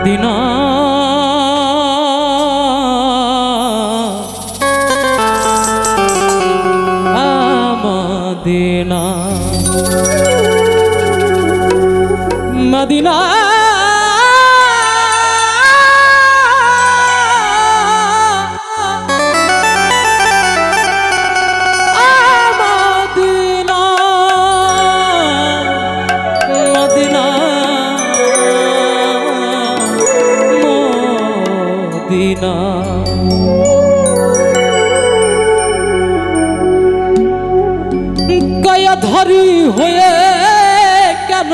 Medina Medina Medina গয়াধারী হয়ে কেন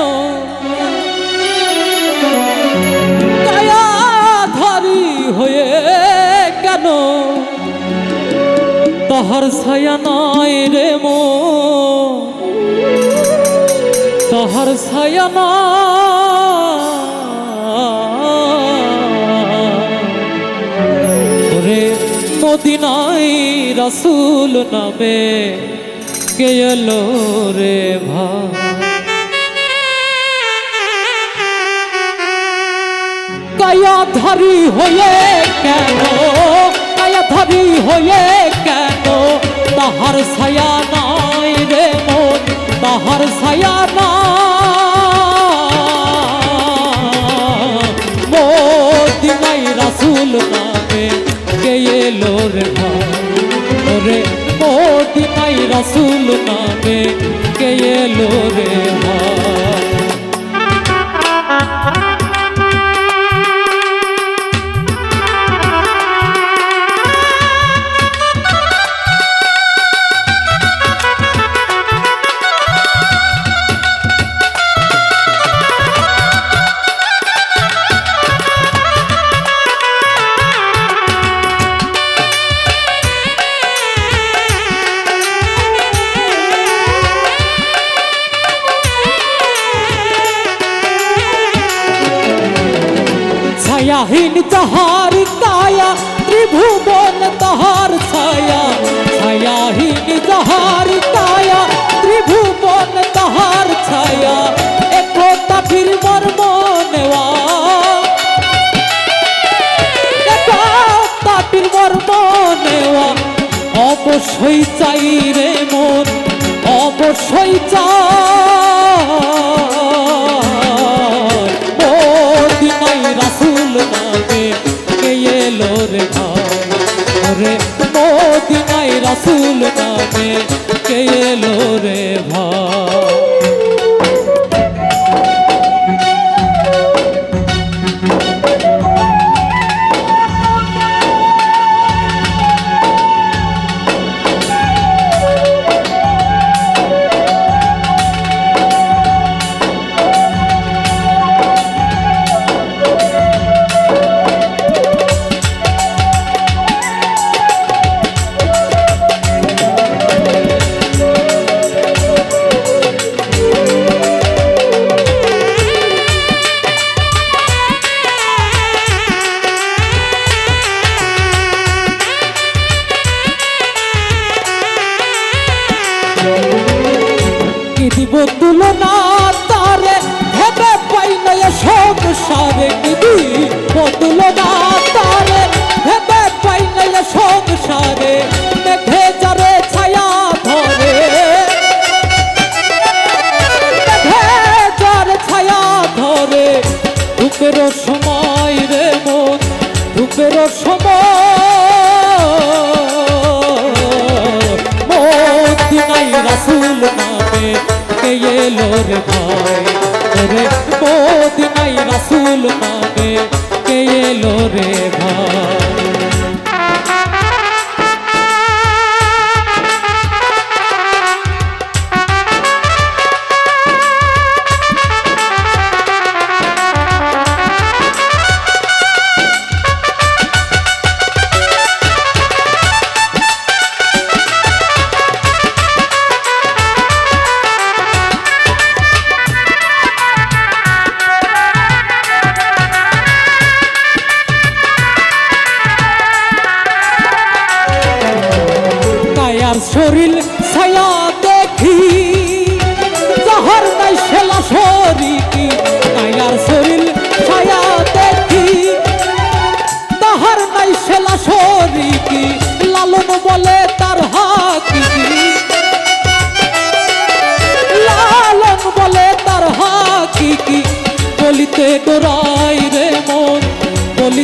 গয়াধারী হয়ে কেন তাহার ছায়া নাই রে মো তাহার ছায়া রে মদিনায় রাসূল নামে কে এলো রে ভাই গয়াধারী হয়ে কেন গয়াধারী হয়ে কেন তাহার ছায়া নাই রে মন তাহার ছায়া নাই মদিনায় রাসূল নামে কে এলো রে ভাই রে মদিনায় রাসূল নামে কে এলো রে ভাই ছায়াহীন তাহার কায়া ত্রিভুবন তাহার ছায়া ছায়াহীন তাহার কায়া ত্রিভুবন তাহার ছায়া একতা ফির মর্ম নেওয়া একতা ফির মর্ম নেওয়া অবশ্যই চাই রে মন অবশ্যই চাই রাসূল নামে কে এলো রে ভাই রে মদিনায় রাসূল নামে কে এলো রে ভাই দিব তুলনা তারে ভেবে পাইলে সংসারে দিব তুলনা তারে ভেবে পাইলে সংসারে মেঘে যারে ছায়া ধরে মেঘে যারে ছায়া ধরে দুঃখের সময় রে মন দুঃখের সময় মদিনায় রাসূল নামে কে এলো রে ভাই রে মদিনায় রাসূল নামে কে এলো রে ভাই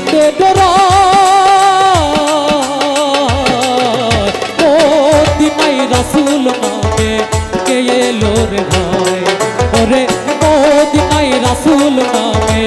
দিতে ডরায় মদিনাই রাসূল নামে কে এলো রে ভাই ওরে মদিনাই রাসূল নামে